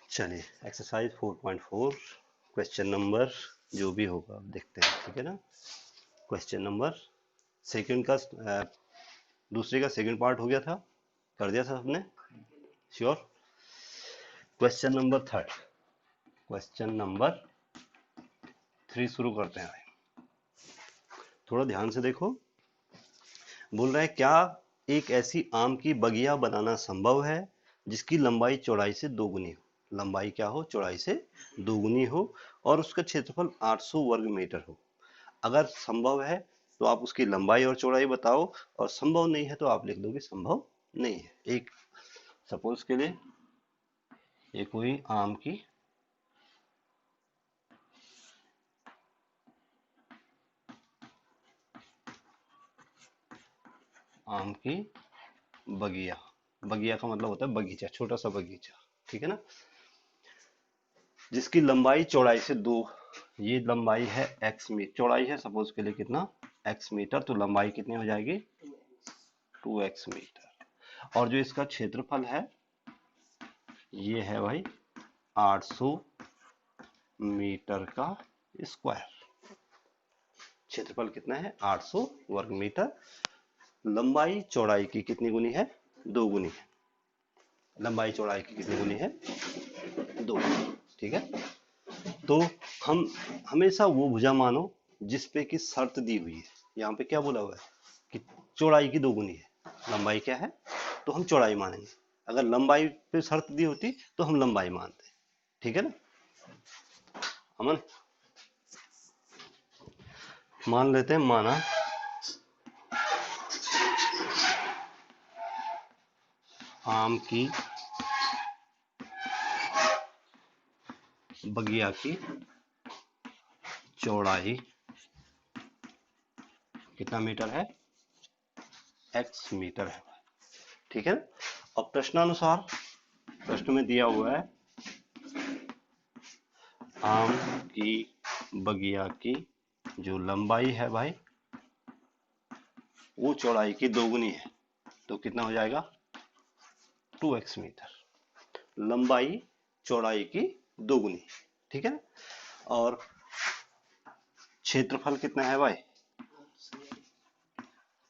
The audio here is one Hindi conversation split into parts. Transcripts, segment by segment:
चलिए एक्सरसाइज 4.4 क्वेश्चन नंबर जो भी होगा अब देखते हैं, ठीक है ना। क्वेश्चन नंबर सेकंड का दूसरे का सेकंड पार्ट हो गया था, कर दिया था आपने, sure. Question number third, question number 3 शुरू करते हैं। थोड़ा ध्यान से देखो, बोल रहा है क्या एक ऐसी आम की बगिया बनाना संभव है जिसकी लंबाई चौड़ाई से दोगुनी हो। लंबाई क्या हो, चौड़ाई से दोगुनी हो और उसका क्षेत्रफल 800 वर्ग मीटर हो। अगर संभव है तो आप उसकी लंबाई और चौड़ाई बताओ, और संभव नहीं है तो आप लिख दोगे संभव नहीं है। एक सपोज के लिए ये कोई आम की बगिया, बगिया का मतलब होता है बगीचा, छोटा सा बगीचा, ठीक है ना, जिसकी लंबाई चौड़ाई से दो, ये लंबाई है x मीटर, चौड़ाई है सपोज के लिए कितना x मीटर, तो लंबाई कितनी हो जाएगी 2x मीटर। और जो इसका क्षेत्रफल है ये है भाई 800 मीटर का स्क्वायर। क्षेत्रफल कितना है 800 वर्ग मीटर। लंबाई चौड़ाई की कितनी गुनी है, दो गुनी है। लंबाई चौड़ाई की कितनी गुनी है, दो, ठीक है। तो हम हमेशा वो भुजा मानो जिस पे कि शर्त दी हुई है। यहाँ पे क्या बोला हुआ है कि चौड़ाई की दोगुनी है, लंबाई क्या है, तो हम चौड़ाई मानेंगे। अगर लंबाई पे शर्त दी होती तो हम लंबाई मानते, ठीक है ना। अमन मान लेते हैं, माना आम की बगिया की चौड़ाई कितना मीटर है, x मीटर है, ठीक है। अब प्रश्नानुसार प्रश्न में दिया हुआ है आम की बगिया की जो लंबाई है भाई वो चौड़ाई की दोगुनी है, तो कितना हो जाएगा 2x मीटर। लंबाई चौड़ाई की दोगुनी, ठीक है। और क्षेत्रफल कितना है भाई,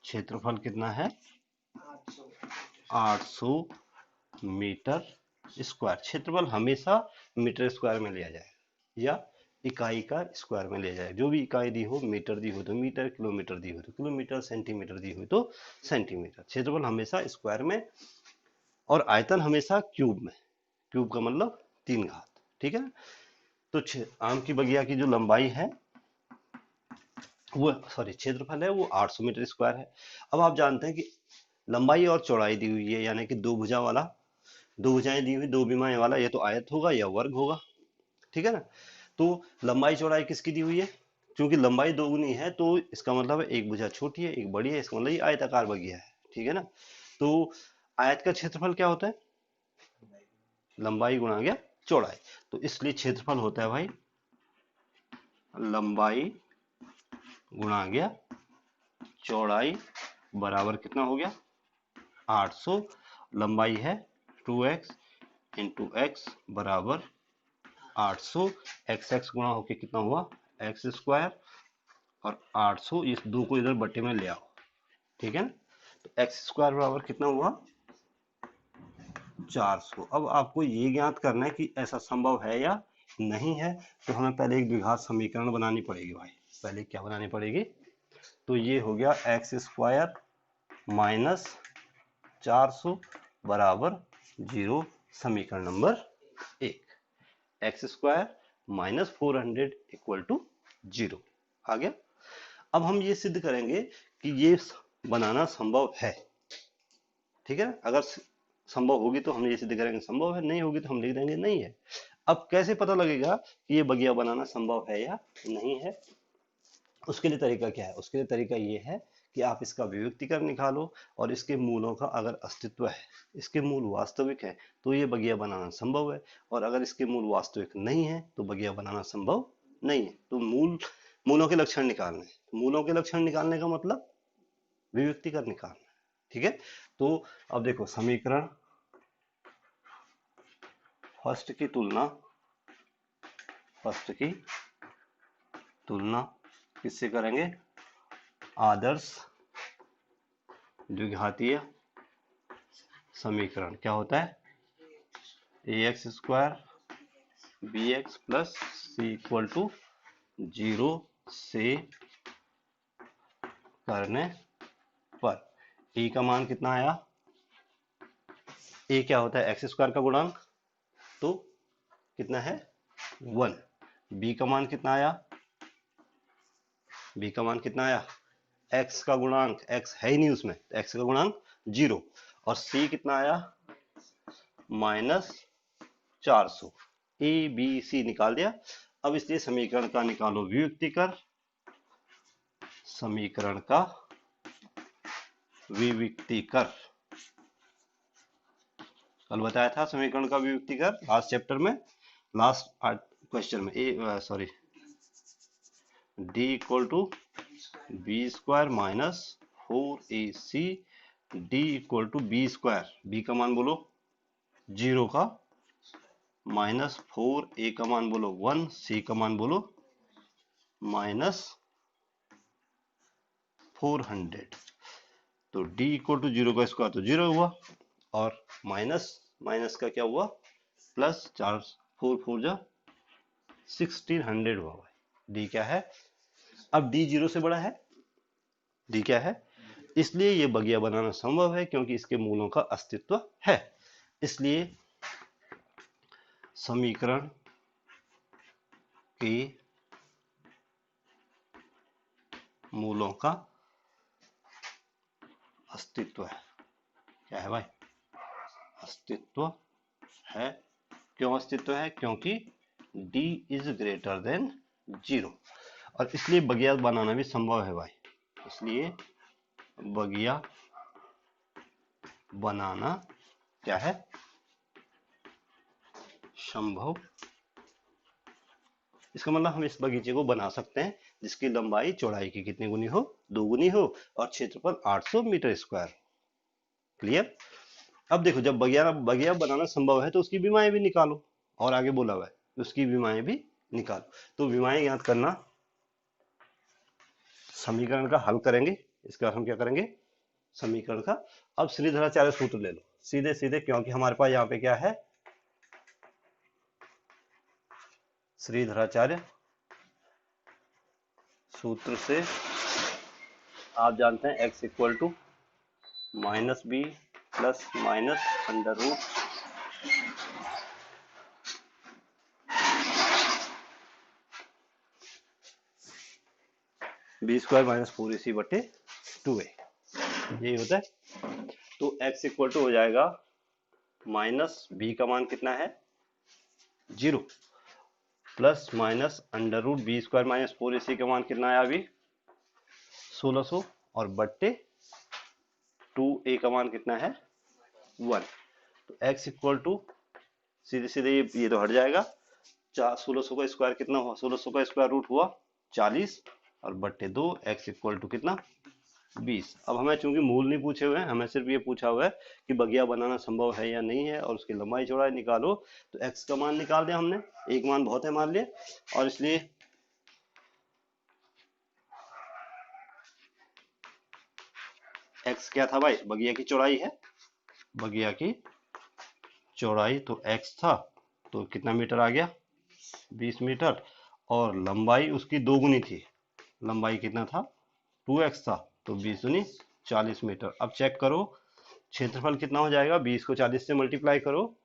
क्षेत्रफल कितना है 800 मीटर स्क्वायर। क्षेत्रफल हमेशा मीटर स्क्वायर में लिया जाए या इकाई का स्क्वायर में लिया जाए। जो भी इकाई दी हो, मीटर दी हो तो मीटर, किलोमीटर दी हो तो किलोमीटर, सेंटीमीटर दी हो तो सेंटीमीटर। क्षेत्रफल हमेशा स्क्वायर में और आयतन हमेशा क्यूब में। क्यूब का मतलब 3 घात, ठीक है। तो आम की बगिया की जो लंबाई है वो, सॉरी क्षेत्रफल है वो 800 मीटर स्क्वायर है। अब आप जानते हैं कि लंबाई और चौड़ाई दी हुई है, यानी कि दो भुजा वाला, दो भुजाएं दी हुई, दो विमाएं वाला, ये तो आयत होगा या वर्ग होगा, ठीक है ना। तो लंबाई चौड़ाई किसकी दी हुई है, क्योंकि लंबाई दोगुनी है तो इसका मतलब है एक भुजा छोटी है एक बड़ी है, इसका मतलब ये आयताकार बगिया है, ठीक है ना। तो आयत का क्षेत्रफल क्या होता है, लंबाई गुणा गया चौड़ाई, तो इसलिए क्षेत्रफल होता है भाई लंबाई गुणा गया चौड़ाई बराबर कितना हो गया 800। लंबाई है 2x इंटू एक्स बराबर 800, एक्स एक्स गुणा होके कितना हुआ एक्स स्क्वायर, और 800 इस दो को इधर बट्टे में ले आओ, ठीक है ना। तो एक्स स्क्वायर बराबर कितना हुआ 400। अब आपको ये ज्ञात करना है कि ऐसा संभव है या नहीं है, तो हमें पहले एक द्विघात समीकरण बनानी पड़ेगी भाई। पहले क्या बनानी पड़ेगी, तो ये हो गया एक्स स्क्वायर माइनस 400 बराबर 0। समीकरण number 1, x square minus 400 equal to 0 आ गया। अब हम ये सिद्ध करेंगे कि ये बनाना संभव है, ठीक है। अगर संभव होगी तो हम ये सिद्ध करेंगे संभव है, नहीं होगी तो हम लिख देंगे नहीं है। अब कैसे पता लगेगा कि ये बगिया बनाना संभव है या नहीं है, उसके लिए तरीका क्या है, उसके लिए तरीका ये है कि आप इसका विभक्तिकरण निकालो और इसके मूलों का अगर अस्तित्व है, इसके मूल वास्तविक है तो ये बगिया बनाना संभव है, और अगर इसके मूल वास्तविक नहीं है तो बगिया बनाना संभव नहीं है। तो मूलों के लक्षण निकालने, मूलों के लक्षण निकालने का मतलब विभक्तिकरण निकालना, ठीक है। तो अब देखो समीकरण फर्स्ट की तुलना किससे करेंगे? आदर्श द्विघातीय समीकरण। क्या होता है? ax square bx plus c equal to 0 से करने पर a का मान कितना आया? a क्या होता है? एक्स स्क्वायर का गुणांक, तो कितना है? 1। b का मान कितना आया? b का मान कितना आया? x का गुणांक, x है ही नहीं उसमें, तो x का गुणांक 0। और c कितना आया? -400। a b c निकाल दिया। अब इसलिए समीकरण का निकालो विविक्तीकर, समीकरण का विविक्तीकर। कल बताया था समीकरण का विविक्तीकर, लास्ट चैप्टर में, लास्ट क्वेश्चन में। d equal to b square minus 4ac d equal to b square, b का मान बोलो 0 का, -4a का मान बोलो 1, c का मान बोलो -400। तो d इक्वल टू 0 का स्क्वायर तो 0 हुआ, और माइनस का क्या हुआ? प्लस 4, 4 4 जा 1600 हुआ। d क्या है? अब d 0 से बड़ा है, d क्या है? इसलिए ये बगिया बनाना संभव है, क्योंकि इसके मूलों का अस्तित्व है। इसलिए समीकरण के मूलों का अस्तित्व है। क्या है भाई? अस्तित्व है। क्यों अस्तित्व है? क्योंकि d इज ग्रेटर देन 0, और इसलिए बगिया बनाना भी संभव है भाई। इसलिए बगिया बनाना क्या है? संभव। इसका मतलब हम इस बगीचे को बना सकते हैं जिसकी लंबाई चौड़ाई की कितनी गुनी हो? 2 गुनी हो, और क्षेत्रफल 800 मीटर स्क्वायर। क्लियर? अब देखो, जब बगिया बनाना संभव है तो उसकी विमाएं भी निकालो, और आगे बोला हुआ है उसकी विमाएं भी निकालो। तो विमाएं ज्ञात करना, समीकरण का हल करेंगे, इसके बाद हम क्या करेंगे? समीकरण का। अब श्रीधराचार्य सूत्र ले लो सीधे सीधे, क्योंकि हमारे पास यहाँ पे क्या है? श्रीधराचार्य सूत्र से आप जानते हैं x equal to -b plus minus under root b square minus 4ac बटे 2a, यही होता है। तो x इक्वल टू हो जाएगा -b का मान कितना है? 0, plus minus under root b square minus 4ac का मान कितना आया अभी? 1600, और बट्टे 2a का मान कितना है? 1। तो x इक्वल टू सीधे सीधे ये तो हट जाएगा। 1600 का स्क्वायर कितना हुआ? 1600 का स्क्वायर रूट हुआ 40, और बट्टे 2, x इक्वल टू कितना? 20। अब हमें चूंकि मूल नहीं पूछे हुए हैं, हमें सिर्फ ये पूछा हुआ है कि बगिया बनाना संभव है या नहीं है, और उसकी लंबाई चौड़ाई निकालो। तो x का मान निकाल दिया हमने, एक मान बहुत है मान लिया, और इसलिए x क्या था भाई? बगिया की चौड़ाई है, बगिया की चौड़ाई तो x था, तो कितना मीटर आ गया? 20 मीटर, और लंबाई उसकी 2 गुनी थी। लंबाई कितना था? 2x था, तो 20 दूनी 40 मीटर। अब चेक करो क्षेत्रफल कितना हो जाएगा? 20 को 40 से मल्टीप्लाई करो,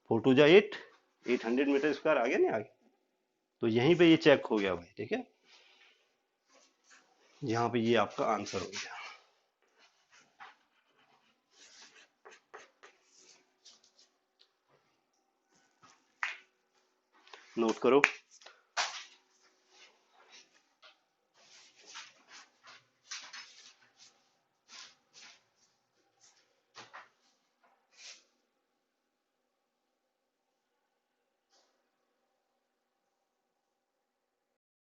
4 2 जा 8, 800 मीटर स्क्वायर आ गया नहीं? आ गया। तो यहीं पे ये चेक हो गया भाई, ठीक है? यहाँ पे ये आपका आंसर हो गया। नोट करो।